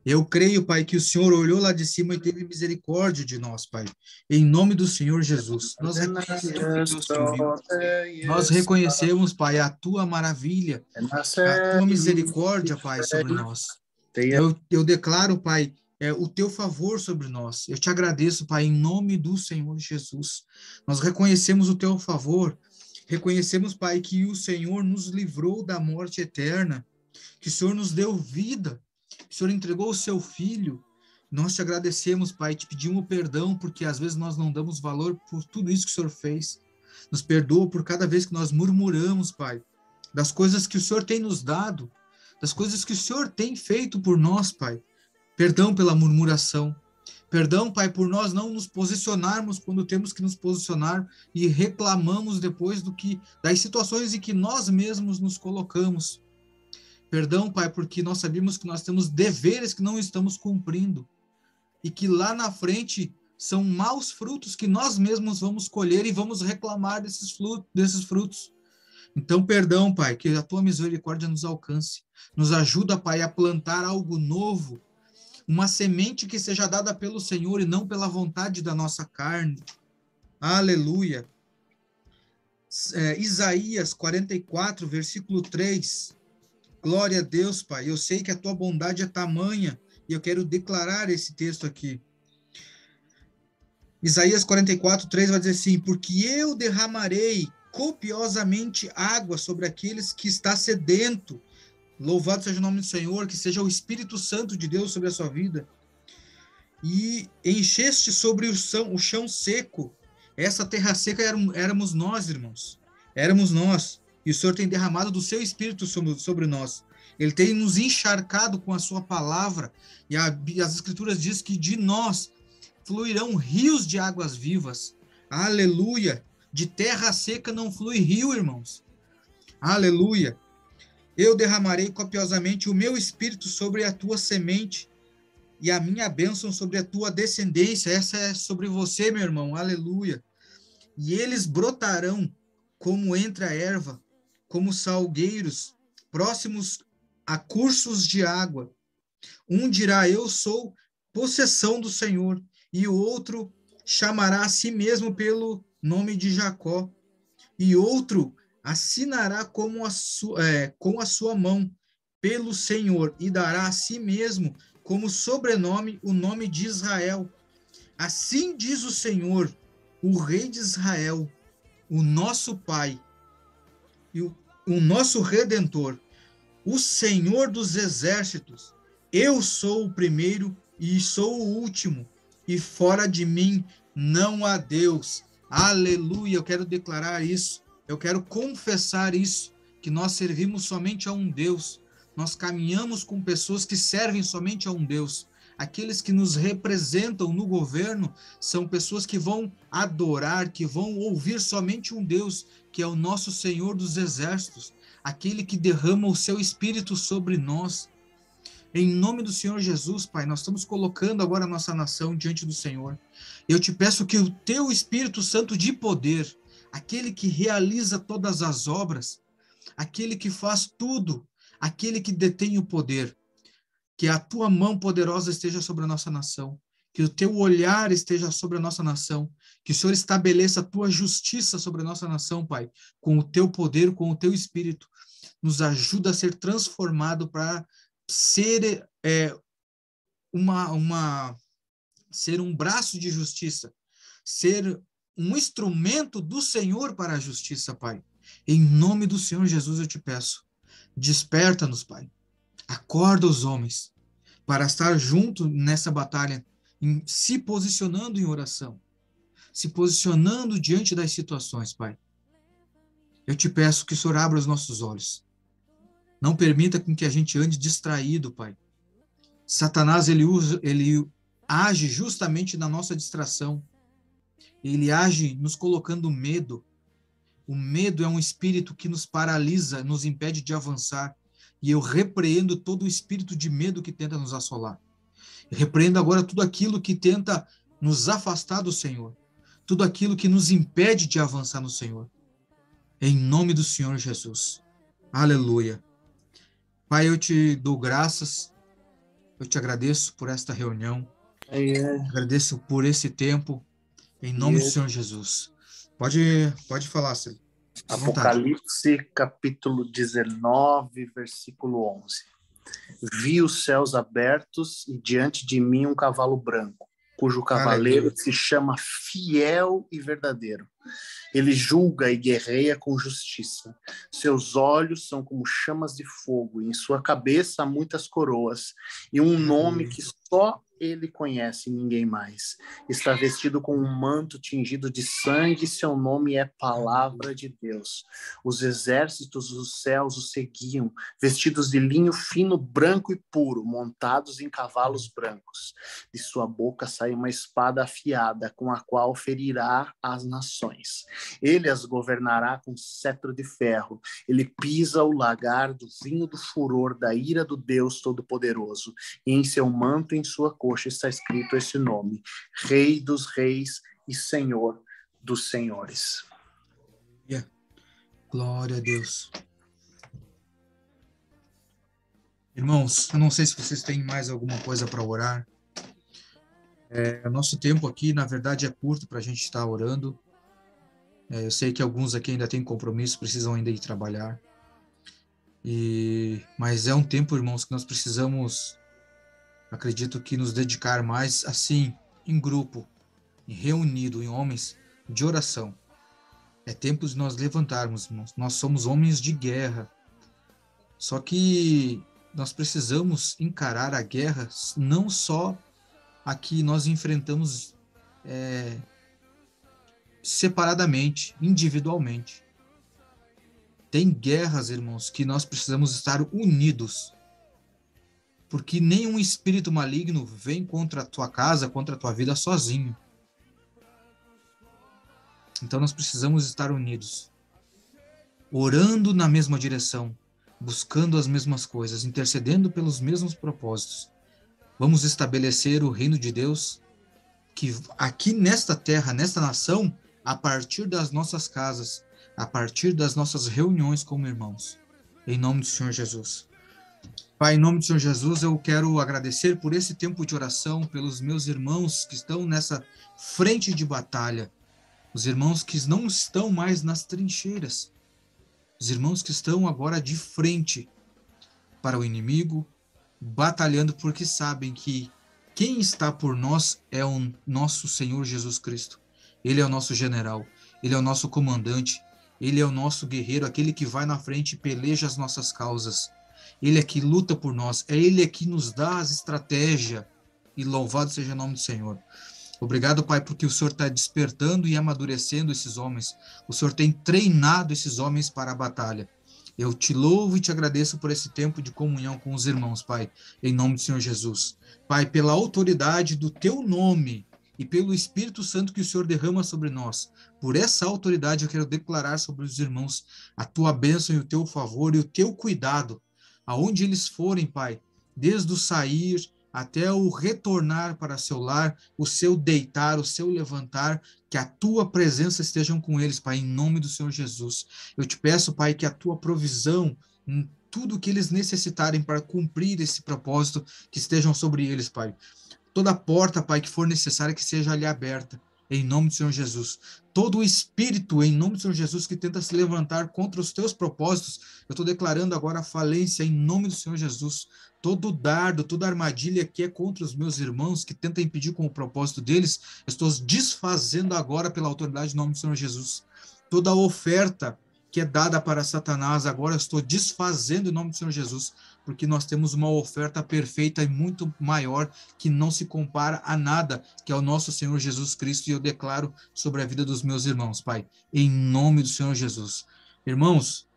Eu creio, Pai, que o Senhor olhou lá de cima e teve misericórdia de nós, Pai. Em nome do Senhor Jesus. Nós reconhecemos, Pai, a Tua maravilha, a Tua misericórdia, Pai, sobre nós. Eu declaro, Pai, o teu favor sobre nós. Eu te agradeço, Pai, em nome do Senhor Jesus. Nós reconhecemos o teu favor, reconhecemos, Pai, que o Senhor nos livrou da morte eterna, que o Senhor nos deu vida, que o Senhor entregou o seu Filho. Nós te agradecemos, Pai, te pedimos perdão, porque às vezes nós não damos valor por tudo isso que o Senhor fez. Nos perdoa por cada vez que nós murmuramos, Pai, das coisas que o Senhor tem nos dado, das coisas que o Senhor tem feito por nós, Pai. Perdão pela murmuração. Perdão, Pai, por nós não nos posicionarmos quando temos que nos posicionar e reclamamos depois das situações em que nós mesmos nos colocamos. Perdão, Pai, porque nós sabemos que nós temos deveres que não estamos cumprindo e que lá na frente são maus frutos que nós mesmos vamos colher e vamos reclamar desses frutos. Então, perdão, Pai, que a tua misericórdia nos alcance. Nos ajuda, Pai, a plantar algo novo, uma semente que seja dada pelo Senhor e não pela vontade da nossa carne. Aleluia. Isaías 44, versículo 3. Glória a Deus, Pai. Eu sei que a tua bondade é tamanha e eu quero declarar esse texto aqui. Isaías 44, 3 vai dizer assim: porque eu derramarei copiosamente água sobre aqueles que está sedento. Louvado seja o nome do Senhor, que seja o Espírito Santo de Deus sobre a sua vida. E encheste sobre o chão seco. Essa terra seca éramos nós, irmãos. Éramos nós. E o Senhor tem derramado do seu Espírito sobre nós. Ele tem nos encharcado com a sua palavra. E as Escrituras dizem que de nós fluirão rios de águas vivas. Aleluia! De terra seca não flui rio, irmãos. Aleluia! Eu derramarei copiosamente o meu espírito sobre a tua semente e a minha bênção sobre a tua descendência. Essa é sobre você, meu irmão. Aleluia. E eles brotarão como entre a erva, como salgueiros, próximos a cursos de água. Um dirá, eu sou possessão do Senhor, e o outro chamará a si mesmo pelo nome de Jacó. E outro assinará com a sua mão pelo Senhor e dará a si mesmo como sobrenome o nome de Israel. Assim diz o Senhor, o Rei de Israel, o nosso Pai e o nosso Redentor, o Senhor dos Exércitos. Eu sou o primeiro e sou o último, e fora de mim não há Deus. Aleluia, eu quero declarar isso. Eu quero confessar isso, que nós servimos somente a um Deus. Nós caminhamos com pessoas que servem somente a um Deus. Aqueles que nos representam no governo são pessoas que vão adorar, que vão ouvir somente um Deus, que é o nosso Senhor dos Exércitos, aquele que derrama o seu Espírito sobre nós. Em nome do Senhor Jesus, Pai, nós estamos colocando agora a nossa nação diante do Senhor. Eu te peço que o teu Espírito Santo de poder, aquele que realiza todas as obras, aquele que faz tudo, aquele que detém o poder, que a tua mão poderosa esteja sobre a nossa nação, que o teu olhar esteja sobre a nossa nação, que o Senhor estabeleça a tua justiça sobre a nossa nação, Pai, com o teu poder, com o teu Espírito. Nos ajuda a ser transformado para ser ser um braço de justiça, ser um instrumento do Senhor para a justiça, Pai. Em nome do Senhor Jesus eu te peço, desperta-nos, Pai. Acorda os homens para estar junto nessa batalha, se posicionando em oração, se posicionando diante das situações, Pai. Eu te peço que o Senhor abra os nossos olhos. Não permita com que a gente ande distraído, Pai. Satanás, ele age justamente na nossa distração. Ele age nos colocando medo. O medo é um espírito que nos paralisa, nos impede de avançar. E eu repreendo todo o espírito de medo que tenta nos assolar. Eu repreendo agora tudo aquilo que tenta nos afastar do Senhor. Tudo aquilo que nos impede de avançar no Senhor. Em nome do Senhor Jesus. Aleluia. Pai, eu te dou graças. Eu te agradeço por esta reunião. Agradeço por esse tempo. Em nome do Senhor Jesus. Pode falar, Célio. Apocalipse, capítulo 19, versículo 11. Vi os céus abertos e diante de mim um cavalo branco, cujo cavaleiro Aleluia. se chama Fiel e Verdadeiro. Ele julga e guerreia com justiça. Seus olhos são como chamas de fogo, e em sua cabeça há muitas coroas, e um nome Aleluia. que só ele conhece e ninguém mais. Está vestido com um manto tingido de sangue, e seu nome é Palavra de Deus. Os exércitos dos céus o seguiam, vestidos de linho fino, branco e puro, montados em cavalos brancos. De sua boca sai uma espada afiada, com a qual ferirá as nações. Ele as governará com cetro de ferro. Ele pisa o lagar do vinho do furor da ira do Deus Todo-Poderoso. E em seu manto e em sua coxa está escrito esse nome: Rei dos Reis e Senhor dos Senhores. Glória a Deus. Irmãos, eu não sei se vocês têm mais alguma coisa para orar. O nosso tempo aqui, na verdade, é curto para a gente estar orando. Eu sei que alguns aqui ainda têm compromisso, precisam ainda ir trabalhar. Mas é um tempo, irmãos, que nós precisamos, acredito que nos dedicar mais, assim, em grupo, reunido, em homens de oração. É tempo de nós levantarmos, irmãos. Nós somos homens de guerra. Só que nós precisamos encarar a guerra não só a que nós enfrentamos separadamente, individualmente. Tem guerras, irmãos, que nós precisamos estar unidos. Porque nenhum espírito maligno vem contra a tua casa, contra a tua vida sozinho. Então nós precisamos estar unidos. Orando na mesma direção, buscando as mesmas coisas, intercedendo pelos mesmos propósitos. Vamos estabelecer o reino de Deus, que aqui nesta terra, nesta nação, a partir das nossas casas, a partir das nossas reuniões como irmãos. Em nome do Senhor Jesus. Pai, em nome do Senhor Jesus, eu quero agradecer por esse tempo de oração, pelos meus irmãos que estão nessa frente de batalha, os irmãos que não estão mais nas trincheiras, os irmãos que estão agora de frente para o inimigo, batalhando porque sabem que quem está por nós é o nosso Senhor Jesus Cristo. Ele é o nosso general, ele é o nosso comandante, ele é o nosso guerreiro, aquele que vai na frente e peleja as nossas causas. Ele é que luta por nós, é ele que nos dá as estratégias. E louvado seja o nome do Senhor. Obrigado, Pai, porque o Senhor está despertando e amadurecendo esses homens. O Senhor tem treinado esses homens para a batalha. Eu te louvo e te agradeço por esse tempo de comunhão com os irmãos, Pai, em nome do Senhor Jesus. Pai, pela autoridade do teu nome e pelo Espírito Santo que o Senhor derrama sobre nós, por essa autoridade eu quero declarar sobre os irmãos a tua bênção e o teu favor e o teu cuidado, aonde eles forem, Pai, desde o sair até o retornar para seu lar, o seu deitar, o seu levantar, que a tua presença esteja com eles, Pai, em nome do Senhor Jesus. Eu te peço, Pai, que a tua provisão, em tudo que eles necessitarem para cumprir esse propósito, que estejam sobre eles, Pai. Toda porta, Pai, que for necessária, que seja ali aberta, em nome do Senhor Jesus. Todo o espírito, em nome do Senhor Jesus, que tenta se levantar contra os teus propósitos, eu estou declarando agora a falência, em nome do Senhor Jesus. Todo dardo, toda armadilha que é contra os meus irmãos, que tenta impedir com o propósito deles, eu estou desfazendo agora pela autoridade em nome do Senhor Jesus. Toda oferta que é dada para Satanás, agora eu estou desfazendo em nome do Senhor Jesus, porque nós temos uma oferta perfeita e muito maior, que não se compara a nada, que é o nosso Senhor Jesus Cristo, e eu declaro sobre a vida dos meus irmãos, Pai, em nome do Senhor Jesus. Irmãos,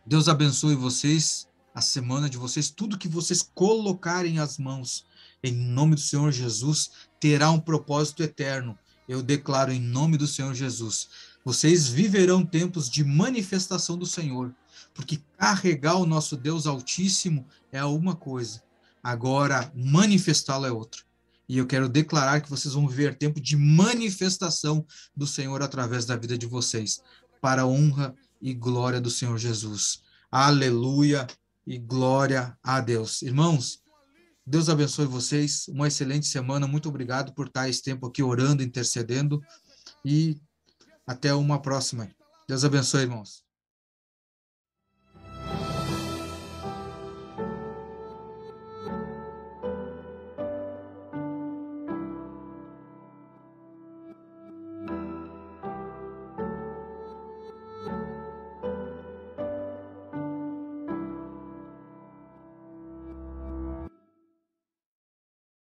Deus abençoe vocês, a semana de vocês, tudo que vocês colocarem as mãos, em nome do Senhor Jesus, terá um propósito eterno. Eu declaro em nome do Senhor Jesus. Vocês viverão tempos de manifestação do Senhor, porque carregar o nosso Deus Altíssimo é uma coisa, agora manifestá-lo é outra. E eu quero declarar que vocês vão viver tempo de manifestação do Senhor através da vida de vocês, para a honra e glória do Senhor Jesus. Aleluia e glória a Deus. Irmãos, Deus abençoe vocês, uma excelente semana, muito obrigado por estar esse tempo aqui orando, intercedendo, e até uma próxima. Deus abençoe, irmãos.